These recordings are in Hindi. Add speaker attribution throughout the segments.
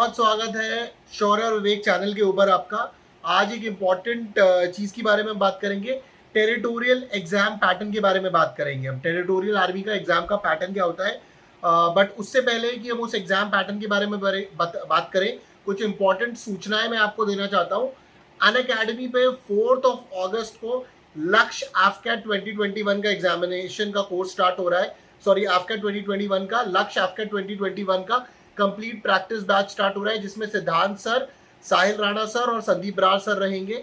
Speaker 1: बहुत स्वागत है शौर्य और विवेक चैनल के ऊपर आपका। आज एक इम्पॉर्टेंट चीज़ के बारे में बात करेंगे। टेरिटोरियल एग्जाम पैटर्न के बारे में बात करेंगे हम। टेरिटोरियल आर्मी का एग्जाम का पैटर्न क्या होता है, बट उससे पहले कि हम उस एग्जाम पैटर्न के बारे में बात करें, कुछ इंपॉर्टेंट सूचनाएं मैं आपको देना चाहता हूँ। अनअकैडमी पे 4 अगस्त को लक्ष्य एफकैट 2021 का एग्जामिनेशन का कोर्स स्टार्ट हो रहा है। सॉरी, एफकैट 2021 का लक्ष्य एफकैट 2021 का कंप्लीट प्रैक्टिस बैच स्टार्ट हो रहा है, जिसमें सिद्धांत सर, साहिल राणा सर और संदीप बराड़ सर रहेंगे।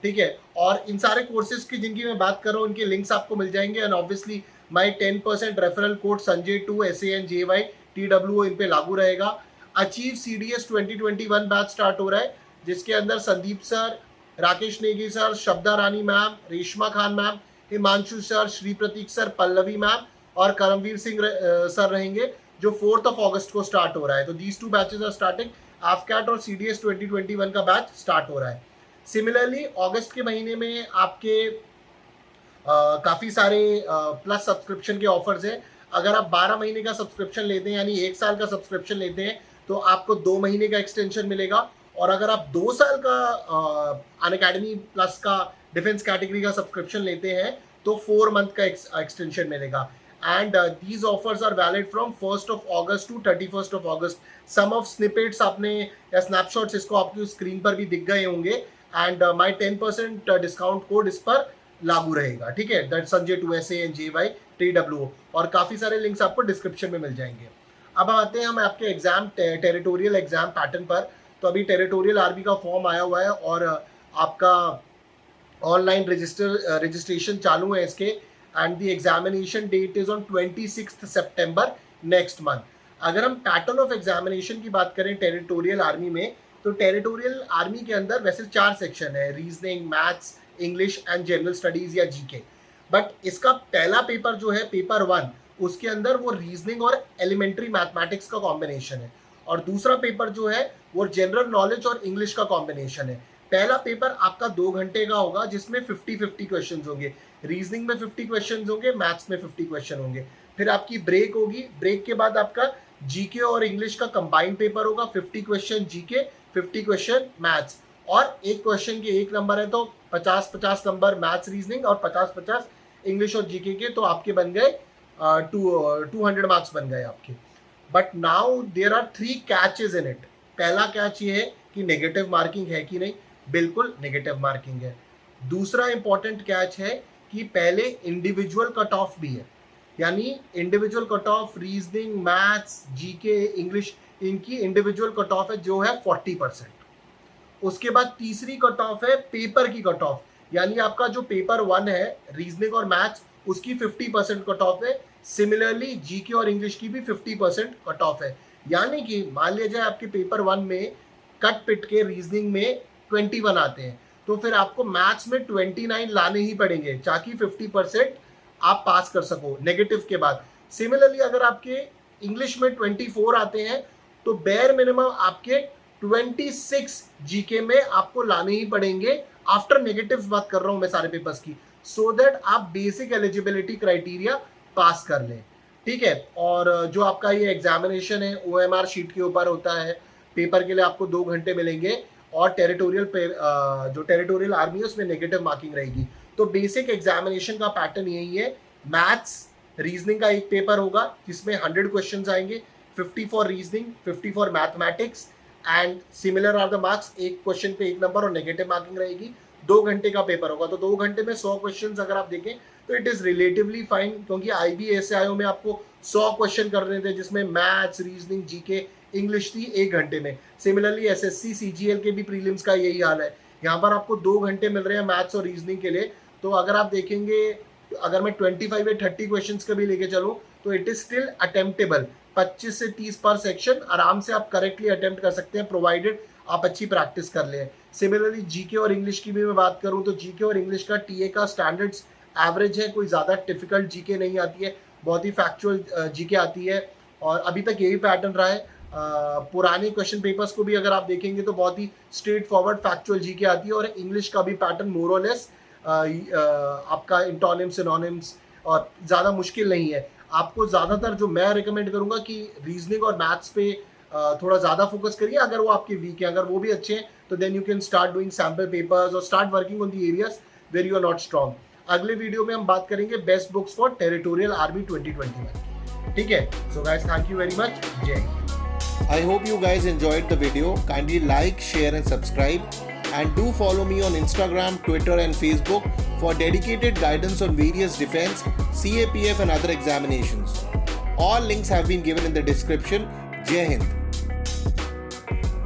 Speaker 1: ठीक है, और इन सारे कोर्सेज की जिनकी मैं बात कर रहा हूँ उनके लिंक्स आपको मिल जाएंगे। And obviously my 10% referral code Sanjay 2 SANJY TWO इन पे लागू रहेगा। अचीव CDS 2021 बैच स्टार्ट हो रहा है, जिसके अंदर Sandeep sir, Rakesh Negi sir, Shabda Rani ma'am, Reshma Khan ma'am, Himanshu sir, Shri Prateek sir, Pallavi ma'am और करमवीर सिंह सर रहेंगे, जो 4 अगस्त को स्टार्ट हो रहा है। तो these 2 batches are starting. AFCAT और CDS 2021 का बैच स्टार्ट हो रहा है। सिमिलरली अगस्त के महीने में आपके काफ़ी सारे प्लस सब्सक्रिप्शन के ऑफर्स हैं। अगर आप 12 महीने का सब्सक्रिप्शन लेते हैं, यानी 1 साल का सब्सक्रिप्शन लेते हैं, तो आपको 2 महीने का एक्सटेंशन मिलेगा। और अगर आप 2 साल का अनअकैडमी प्लस का डिफेंस कैटेगरी का सब्सक्रिप्शन लेते हैं, तो 4 मंथ का एक्सटेंशन मिलेगा। And these offers are valid from 1st of August to 31st of August. Some of snippets आपने या स्नैपशॉट्स इसको आपकी स्क्रीन पर भी दिख गए होंगे। एंड माई 10% डिस्काउंट कोड इस पर लागू रहेगा। ठीक है, दैट संजय 2 SANJY TWO, और काफ़ी सारे लिंक्स आपको डिस्क्रिप्शन में मिल जाएंगे। अब आते हैं हम आपके एग्जाम टेरिटोरियल एग्जाम पैटर्न पर। तो अभी टेरिटोरियल आर्मी का फॉर्म आया हुआ है और आपका ऑनलाइन रजिस्ट्रेशन चालू है इसके। And the examination date is on 26 September next month. अगर हम पैटर्न ऑफ एग्जामिनेशन की बात करें टेरिटोरियल आर्मी में, तो टेरिटोरियल आर्मी के अंदर वैसे 4 सेक्शन है: reasoning, maths, English and general studies या जीके। बट इसका पहला पेपर जो है, पेपर 1, उसके अंदर वो रीजनिंग और एलिमेंट्री मैथमेटिक्स का कॉम्बिनेशन है। और दूसरा पेपर जो है वो जनरल नॉलेज और इंग्लिश का कॉम्बिनेशन है। पहला पेपर आपका 2 घंटे का होगा, जिसमें 50-50 क्वेश्चन होंगे। रीजनिंग में 50 क्वेश्चन होंगे, मैथ्स में 50 क्वेश्चन होंगे। फिर आपकी ब्रेक होगी। ब्रेक के बाद आपका जीके और इंग्लिश का कंबाइंड पेपर होगा। 50 क्वेश्चन जीके, 50 क्वेश्चन मैथ्स, और एक क्वेश्चन के 1 नंबर है, तो 50-50 नंबर मैथ्स रीजनिंग और 50-50 इंग्लिश और जीके के, तो आपके बन गए 200 मार्क्स बन गए आपके। But now there are 3 catches in it. पहला कैच ये है कि नेगेटिव मार्किंग है कि नहीं। बिल्कुल नेगेटिव मार्किंग है। दूसरा इंपॉर्टेंट कैच है कि पहले इंडिविजुअल कट ऑफ भी है, यानी individual cut off reasoning, maths, GK, English, इनकी इंडिविजुअल कट ऑफ है जो है 40%। उसके बाद तीसरी कट ऑफ है पेपर की कट ऑफ, यानी आपका जो पेपर 1 है रीजनिंग और मैथ्स, उसकी 50% कट ऑफ है। सिमिलरली जीके और इंग्लिश की भी 50% कट ऑफ है। यानी कि मान लिया जाए आपके पेपर 1 में कट पिट के रीजनिंग में 21 आते हैं, तो फिर आपको मैथ्स में 29 लाने ही पड़ेंगे ताकि 50% आप पास कर सको नेगेटिव के बाद। सिमिलरली अगर आपके इंग्लिश में 24 आते हैं, तो बेयर मिनिमम आपके 26 जीके में आपको लाने ही पड़ेंगे। आफ्टर नेगेटिव्स बात कर रहा हूं मैं सारे पेपर्स की, सो दैट आप बेसिक एलिजिबिलिटी क्राइटेरिया पास कर लें। ठीक है, और जो आपका ये एग्जामिनेशन है OMR शीट के ऊपर होता है। पेपर के लिए आपको 2 घंटे मिलेंगे, और टेरिटोरियल पे जो टेरिटोरियल आर्मी है उसमें नेगेटिव मार्किंग रहेगी। तो बेसिक एग्जामिनेशन का पैटर्न यही है। मैथ्स रीजनिंग का एक पेपर होगा जिसमें 100 क्वेश्चंस आएंगे, 50 for reasoning, 50 for mathematics, and similar are the marks. एक क्वेश्चन पे 1 नंबर और नेगेटिव मार्किंग रहेगी। 2 घंटे का पेपर होगा, तो 2 घंटे में 100 क्वेश्चन अगर आप देखें तो इट इज रिलेटिवली फाइन, क्योंकि IBSIO में आपको 100 क्वेश्चन करने थे, जिसमें मैथ्स, रीजनिंग, जीके, इंग्लिश थी 1 घंटे में। सिमिलरली SSC CGL के भी प्रीलिम्स का यही हाल है। यहाँ पर आपको 2 घंटे मिल रहे हैं मैथ्स और रीजनिंग के लिए। तो अगर आप देखेंगे, अगर मैं 25 या 30 क्वेश्चन का भी लेके चलूँ, तो इट इज स्टिल अटेम्प्टेबल। 25 से 30 पर सेक्शन आराम से आप करेक्टली अटेम्प्ट कर सकते हैं, प्रोवाइडेड आप अच्छी प्रैक्टिस कर लें। सिमिलरली जीके और इंग्लिश की भी मैं बात करूँ, तो जीके और इंग्लिश का टीए का स्टैंडर्ड्स एवरेज है, कोई ज़्यादा डिफिकल्ट जीके नहीं आती है, बहुत ही फैक्चुअल जीके आती है। और अभी तक यही पैटर्न रहा है। पुराने क्वेश्चन पेपर्स को भी अगर आप देखेंगे तो बहुत ही स्ट्रेट फॉरवर्ड फैक्चुअल जीके आती है। और इंग्लिश का भी पैटर्न मोर और लेस आपका इंटोनिम्स, सिनोनिम्स, और ज़्यादा मुश्किल नहीं है। आपको ज़्यादातर जो मैं रिकमेंड करूँगा कि रीजनिंग और मैथ्स पे थोड़ा ज़्यादा फोकस करिए. अगर वो आपके वीक है, अगर वो भी अच्छे हैं, तो then you can start doing sample papers और start working on the areas where you are not strong. अगले वीडियो में हम बात करेंगे best books for territorial army 2021. ठीक है. So guys, thank you very much. जय हिंद. I hope you guys enjoyed the video. Kindly like, share and subscribe, and do follow me on Instagram, Twitter and Facebook for dedicated guidance on various defense, CAPF and other examinations. All links have been given in the description. Jai Hind.